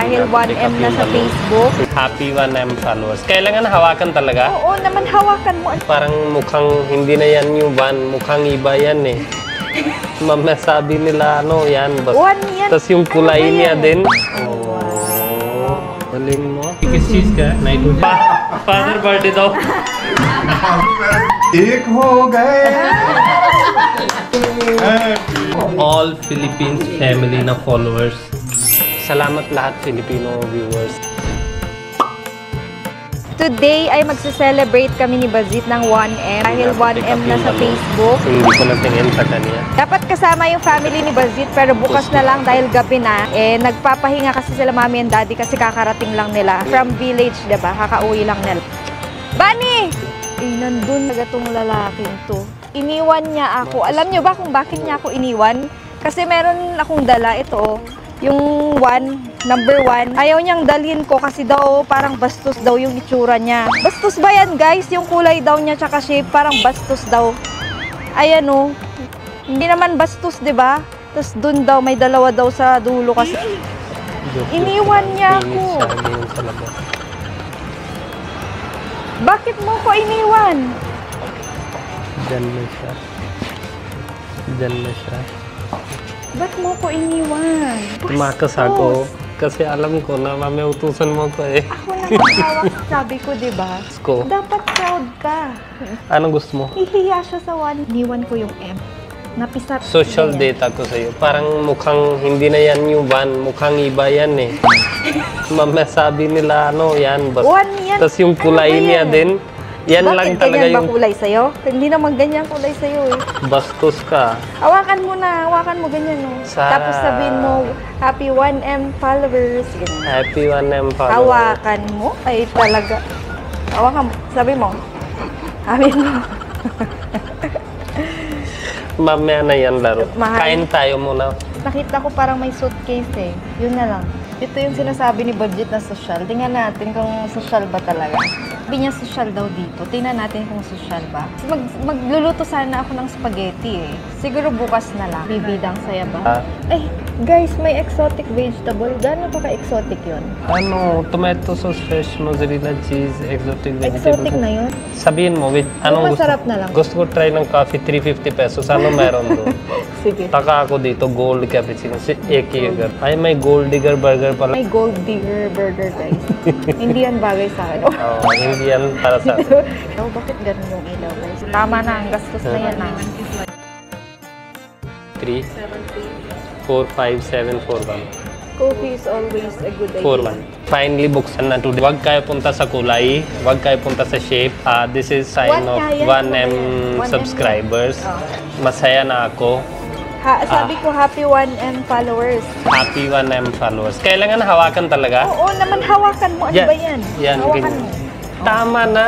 Dahil 1M na sa Facebook. Happy 1M followers. Kailangan hawakan talaga? Oo naman, hawakan mo. Parang mukhang hindi na yan yung 1, mukhang iba yan eh. Mamasabi nila ano yan. 1 yan. Tapos yung kulay Ano ba niya yan? din. Galing mo. किस चीज का है? Night father birthday दाव एक हो गए all Philippines family na followers. Salamat lahat Filipino viewers. Today ay magse-celebrate kami ni Bazit ng 1M. Dahil 1M na sa Facebook. Hindi ko natingin sa kanya. Dapat kasama yung family ni Bazit pero bukas na lang dahil gabi na. Eh, nagpapahinga kasi sila mami and daddy kasi kakarating lang nila. From village, diba? Kakauwi lang nila. Bunny! Eh, nandun talaga tong lalaking to. Iniwan niya ako. Alam niyo ba kung bakit niya ako iniwan? Kasi meron akong dala. Ito, yung number 1. Ayaw niyang dalhin ko kasi daw parang bastos daw yung itsura niya. Bastos ba yan, guys? Yung kulay daw niya tsaka shape, parang bastos daw. Ayan o. Hindi naman bastos, di ba? Tapos dun daw, may dalawa daw sa dulo kasi. Iniwan niya ako. Bakit mo ko iniwan? Diyan na siya. Diyan na siya. Ba't mo ko iniwan? Tumakas ako. Kasi alam ko na mamautusan mo ko eh. Ako nakakawak sabi ko, di ba? Ko. Dapat proud ka. Anong gusto mo? Ihiya siya sa 1. Iniwan ko yung M. Napisat. Social data ko sa'yo. Parang mukhang hindi na yan yung 1. Mukhang iba yan eh. Mamasabi nila ano yan. 1 yan. Tapos yung kulay niya din. Yan lang Bakit talaga ganyan yung... ba kulay sa'yo? Hindi naman ganyan kulay sa'yo eh. Bastos ka. Hawakan mo na. Hawakan mo ganyan no. Tapos sabihin mo, happy 1M followers. Ganyan. Happy 1M followers. Hawakan mo? Ay talaga. Hawakan mo. Sabi mo. Sabi mo. Mamaya na yan laro. Mahal. Kain tayo muna. Nakita ko parang may suitcase eh. Yun na lang. Ito yung sinasabi ni Budget na social. Tingnan natin kung social ba talaga. Sabi niya social daw dito. Tingnan natin kung social ba. Magluluto sana ako ng spaghetti eh. Siguro bukas na lang. Bibidang saya ba? Ay, guys, may exotic vegetable. Gano'n pa ka-exotic yun? Ano, tomato sauce, fresh mozzarella cheese, exotic vegetable. Exotic na yun? Sabihin mo, with anong masarap na lang. Gusto ko try ng coffee, 350 pesos. Ano meron doon? Sige. Taka ako dito, gold cappuccino. Si Eki Agar. Ay, may gold digger burger pala. May gold digger burger, guys. Hindi yan bagay sa akin. Oh, hindi yan para sa akin. Oh, bakit ganun yung ilaw, guys? Tama na, ang gastos na yan ah. 3, 4, 5, 7, 4, 1. Coffee is always a good idea. 4, 1. Finally, buksan na today. Huwag kayo punta sa kulay. Huwag kayo punta sa shape. This is sign of 1M subscribers. Masaya na ako. Sabi ko, happy 1M followers. Happy 1M followers. Kailangan hawakan talaga? Oo naman, hawakan mo. Ano ba yan? Yan. Hawakan mo. Tama na.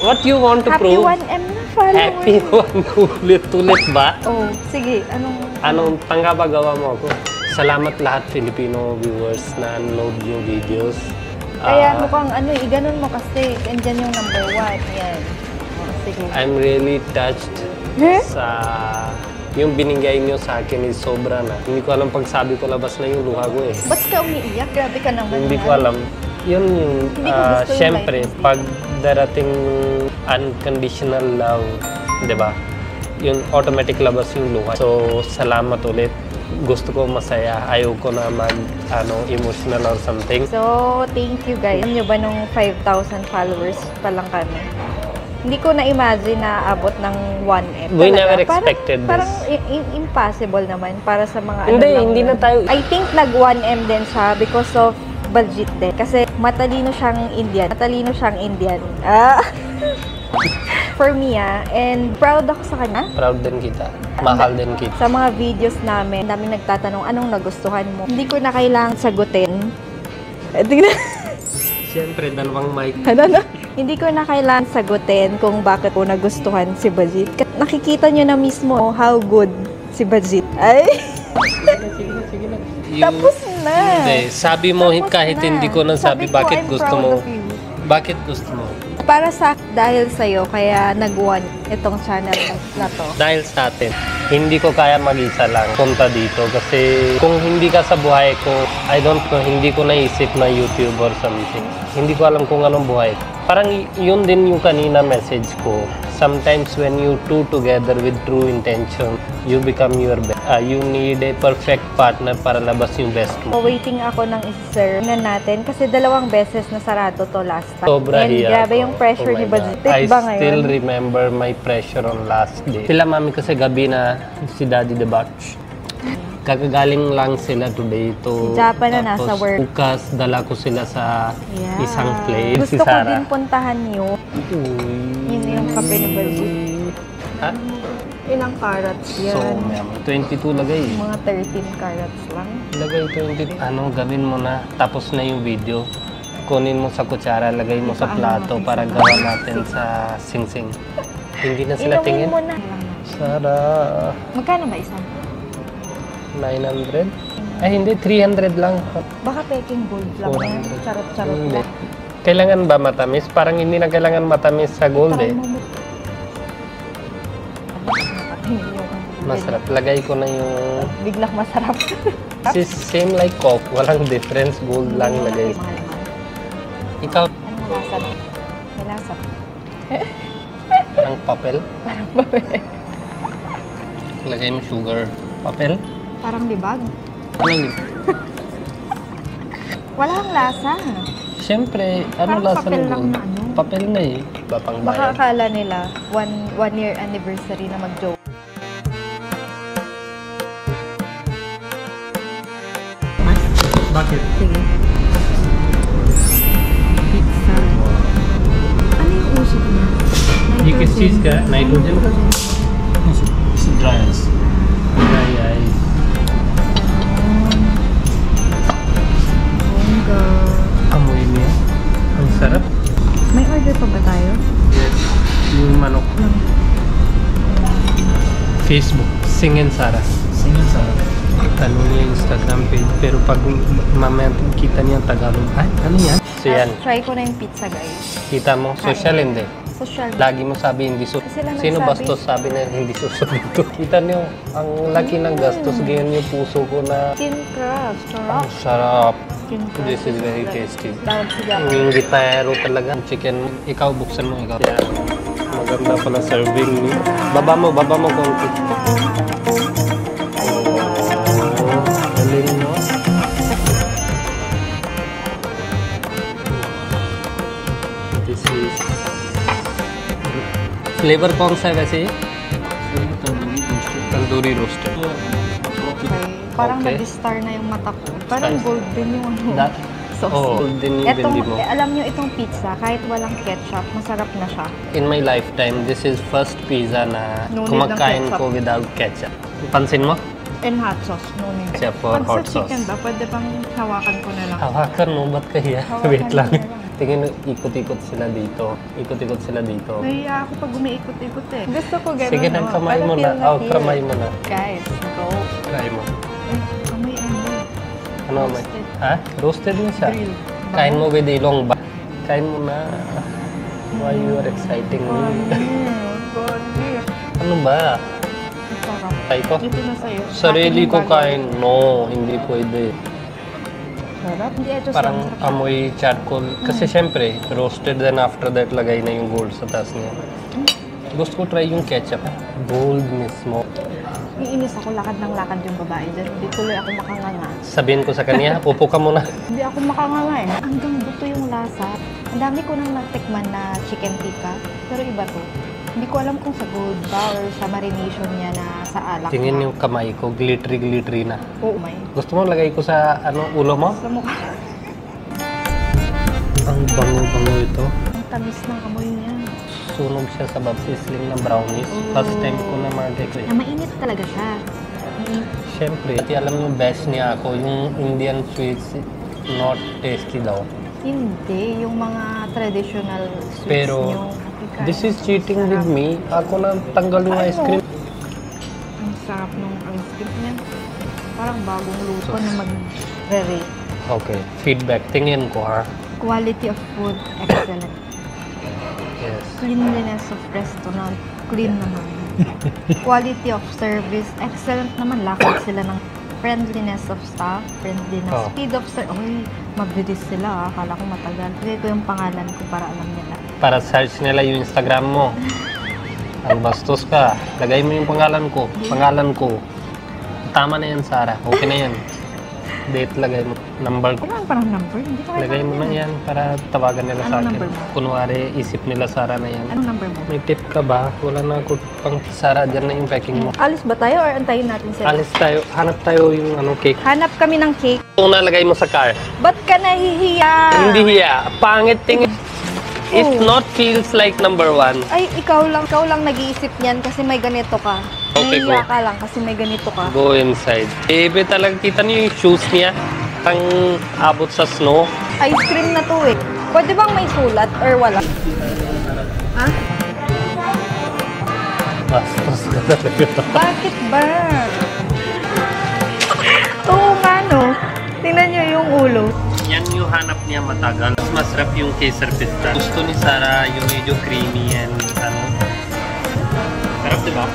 What you want to Happy prove? 1M na followers. Happy 1 ulit-ulit ba? Oh, sige. Anong panggagawa mo ako? Salamat lahat Filipino viewers na nanood yung videos. Kaya mukhang ganun mo kasi. Andyan yung number 1. Yan. Oh, sige. I'm really touched sa... Yung binigay niyo sa akin is sobra na. Hindi ko alam pagsabi ko labas na yung luha ko eh. Ba't ka umiiyak? Grabe ka naman. Hindi ko alam. Yun yung, syempre, pag darating unconditional love, di ba? Yung automatic labas yung luha. So, salamat ulit. Gusto ko masaya. Ayaw ko na emotional or something. So, thank you guys. Alam nyo ba nung 5,000 followers pa lang kami? Hindi ko na-imagine na abot ng 1M. We never expected this. Parang impossible naman para sa mga Hindi na tayo. I think nag-1M din siya because of Baljit din. Kasi matalino siyang Indian. For me and proud ako sa kanya. Proud din kita. Mahal din kita. Sa mga videos namin, dami nagtatanong anong nagustuhan mo. Hindi ko na kailangang sagutin. Siyempre, dalawang mic. Hindi ko na kailangan sagutin kung bakit ko nagustuhan si Bazit. Nakikita nyo na mismo how good si Bazit. Ay! Sige na. Tapos na! Hindi, sabi mo kahit hindi ko nang sabi bakit gusto mo. Bakit gusto mo? Para dahil sa'yo, kaya nag-one itong channel na to. Dahil sa atin, hindi ko kaya mag-isa lang punta dito kasi kung hindi ka sa buhay ko, I don't know, hindi ko naisip na YouTube or something. Hindi ko alam kung anong buhay. Parang yun din yung kanina message ko. Sometimes when you two together with true intention, you become your best. You need a perfect partner para labas yung best mo. Waiting ako ng isa-sir na natin kasi 2 beses na sarado to last time. Sobra And hiya grabe ako. yung pressure Oh my ni Bazit. God. I Ba ngayon? still remember my pressure on last day. Sila mami kasi gabi na si Daddy the Batch. Kagagaling lang sila today to. Si Japa na nasa tapos work. bukas dala ko sila sa Yeah. isang place. Gusto si ko Sarah. din puntahan yun. Yun yung kape ni Bazit. Ha? Ilang carats yan? So, ma'am, 22 lagay. Mga 13 carats lang. Lagay 22. Ano, gawin mo na. Tapos na yung video. Kunin mo sa kutsara, lagay mo sa plato para gawa natin sa singsing. Hindi na sila Inumin tingin. mo na. Sarah. Magkano ba isang? 900? Ay, hindi. 300 lang. Baka peking gold lang yan. 400. Charot-charot Hindi. lang. Kailangan ba matamis? Parang hindi na kailangan matamis sa gold eh. Masarap. Lagay ko na yung... Biglang masarap. Same like Coke. Walang difference. Gold lang lagay. Mahal-mahal. Ikaw, Anong lasa? May lasa. parang papel. Lagay mo sugar. Papel? Parang libag. Anong lip? Walang lasa. Siyempre, ano Parang lasa papel ng lang gold? na ano. Papel na eh. Bapang Baka bayan. akala nila one year anniversary na mag-joke. Bakit? Sige. Pizza. Ano yung usok niya? Because cheese ka, nitrogen ka? It's dry ice. Dry ice. Bongga. Amoy niya. Ang sarap. May order pa ba tayo? Yes. Yung manok. Facebook. Singin Sarah. Singin Sarah. Ano niya Instagram page. Pero pag mamaya kita niya Tagalog. Ay, ano yan? So yan. Try ko na yung pizza, guys. Kita mo? Social hindi. Social. Lagi mo sabi hindi susunod. Kasi lang Sino nagsabi. bastos sabi na hindi susunod to? Kita niyo, ang laki ng gastos. Ganyan yung puso ko na Skin crust. Sarap. ang sarap. Skin crust. This is very tasty. Tawag si Jack. Yung gitaro talaga. Chicken, ikaw buksan mo ikaw. Yeah. Maganda pala serving niyo. Baba mo konti. Oh, galing mo. This is flavour कौन सा है वैसे ये? Tandoori roasted. Okay. Parang Okay. nag-star na yung mata ko. Parang Spicy. gold din yung ano. That, sauce. oh, din yung Etong, bindi mo. alam nyo, itong pizza, kahit walang ketchup, masarap na siya. In my lifetime, this is first pizza na No need kumakain ng ketchup. ko without ketchup. Pansin mo? And hot sauce, no need. Siya for Pag hot sa chicken sauce. ba, pwede bang hawakan ko na lang? Hawakan mo, ba't kaya? Hawakan Wait lang. mo na lang. Tingin, ikot-ikot sila dito. Ikot-ikot sila dito. Nahiya ako pag umiikot-ikot eh. Gusto ko gano'n. Sige na, kamay mo na. Oh, kamay mo na. Guys, go. Try mo. Eh, kamay ano? Ano may? Roasted. Ha? Roasted na siya. Grill. Kain mo with ilong ba? Kain mo na. Why you are exciting me? Ano ba? Sarap. Try ko? Ito na sa'yo. Sarili ko Akin yung kain. No, hindi pwede. Sarap. Hindi, ito Parang sarap. amoy charcoal. Kasi syempre, roasted then after that lagay na yung gold sa taas niya. Gusto ko try yung ketchup. Gold mismo. Iinis ako, lakad ng lakad yung babae dyan. Hindi tuloy ako makanganga. Sabihin ko sa kanya, upo ka muna. Hindi ako makanganga eh. Hanggang buto yung lasa. Ang dami ko nang natikman na chicken tikka. Pero iba to. Hindi ko alam kung sa gold ba or sa marination niya na sa alak. Tingin na. yung kamay ko, glittery na. Oo, may. Gusto mo lagay ko sa ulo mo? Sa mukha. Ang bango-bango ito. Ang tamis ng amoy niya. Sunog siya sa sizzling na brownies. First time ko na mag-try. Na mainit talaga siya. Mainit. Siyempre, alam niyo best niya ako, yung Indian sweets, not tasty daw. Hindi. Yung mga traditional sweets Pero, niyo. this is cheating with me. Ako na tanggal yung ice cream. Ang sarap nung ice cream niya. Parang bagong luto na mag-re-rate. Okay, feedback. Tingin ko ha. Quality of food, excellent. Yes. Cleanliness of restaurant. Clean naman. Quality of service. Excellent naman. Lakad sila ng friendliness of staff. Friendliness. Oh. Speed of service. Uy, mabilis sila. Akala ko matagal. Bigay ko yung pangalan ko para alam nila. Para search nila yung Instagram mo. Ang bastos ka. Lagay mo yung pangalan ko. Pangalan ko. Tama na yan, Sarah. Okay na yan. Date lagay mo. Number ko. Kailangan pa ng number? Hindi ko Lagay mo na yan para tawagan nila sa Anong akin. number mo? Kunwari, isip nila Sarah na yan. Anong number mo? May tip ka ba? Wala na ako pang Sarah. Diyan na yung packing mo. Alis ba tayo or antayin natin sila? Alis tayo. Hanap tayo yung cake. Hanap kami ng cake. Kung nalagay mo sa car. Ba't ka nahihiya? Hindi hiya. Pangit tingin. It Oh. not feels like number one. Ay, ikaw lang nag-iisip niyan kasi may ganito ka. Okay, Nahihiya go. ka lang kasi may ganito ka. Go inside. Ebe talaga kita niyo yung shoes niya. Pang abot sa snow. Ice cream na to eh. Pwede bang may sulat or wala? Ha? Bastos ka talaga. Bakit ba? Oo nga no. Tingnan niyo yung ulo. Yan yung hanap niya matagal. Mas masarap yung queser pizza. Gusto ni Sarah yung medyo creamy and ano. Sarap diba?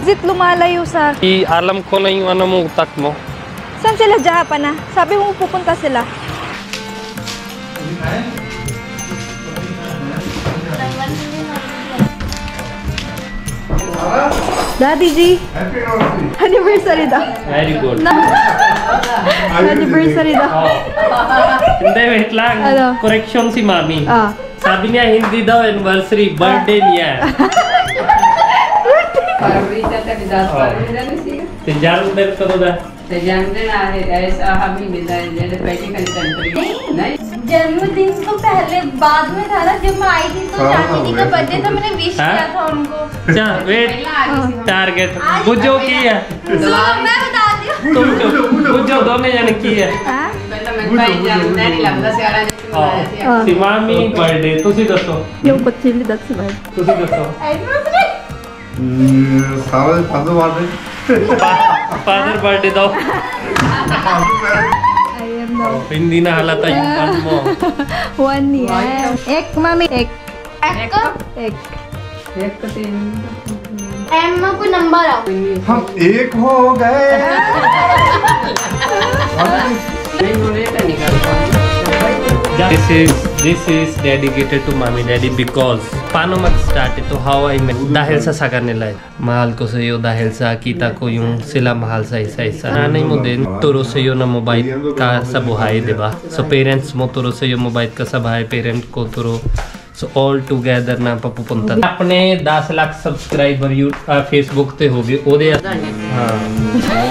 Zit lumalayo sa... Alam ko na yung ano mo utak mo. Saan sila Japan na? Sabi mo pupunta sila. Daddy G, anniversary daw. Very good. Anniversary daw. Oh. Hindi, wait lang. Ano? Correction si Mami. Ah. Sabi niya hindi daw anniversary, birthday niya. परवरीचा तर जास्त परवरीला नसेल ते जानवर करू द्या. ते जन्मदिन आहे त्यावेळेस आम्ही मिळालेले पैसे खाली कंट्री नाही जन्मदिन तो पहले बाद में था ना जब मैं आई थी तो जानवी जी का बर्थडे था मैंने विश हाँ? किया था उनको अच्छा वेट टारगेट बुझो की है तो मैं बताती हूँ तुम बुझो दोनों जन की है Ah? पहिला मी पाहिजे जन्मदिन लागला सेवा si Mami birthday ਤੁਸੀਂ ਦੱਸੋ Yung kutsili, that's right. ਤੁਸੀਂ ਦੱਸੋ एनिवर्सरी सारा फादर वाले father birthday daw I am now hindi na halata yung ano mo 1 year. Ek, mami. Ek. एक Ek. एक तर ते एम में कोई नंबर आओ हम एक हो गए नाही बोले तर निघाल This is dedicated to Mami Daddy because paano mag-start ito, how I met dahil sa kanila. Mahal ko sa iyo dahil sa kita ko yung sila mahal sa isa-isa. Nanay mo din, turo sa iyo na mabait ka sa buhay, di ba? So parents mo, turo sa iyo mabait ka sa bahay, parent ko turo. So all together na papupunta. अपने 10 lakh subscriber Facebook ते हो गए ਉਹਦੇ ਹਾਂ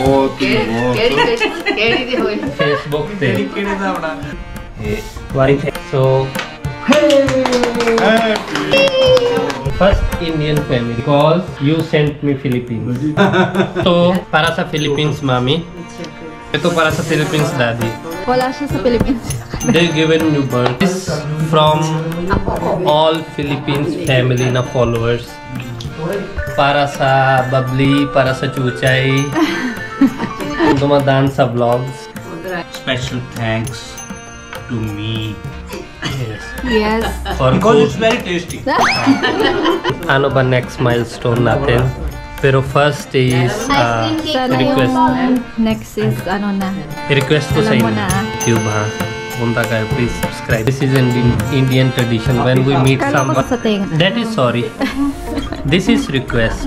बहुत केडी ते होईल फेसबुक ते so first Indian family because you sent me Philippines. So para sa Philippines mami, ito para sa Philippines daddy. Wala siya sa Philippines. They given you birth. This from all Philippines family na followers. Para sa Babli, para sa Chuchay. Dumadaan sa vlogs. Special thanks to me Yes. Yes. For because food. it's very tasty. Ano ba next milestone natin? Pero first is Sana request. yung next is ano na. Request ko sa Alam mo inyo. na. YouTube ha. Punta kayo, please subscribe. This is an Indian tradition when we meet Kala ko someone. sa ting. That is sorry. This is request.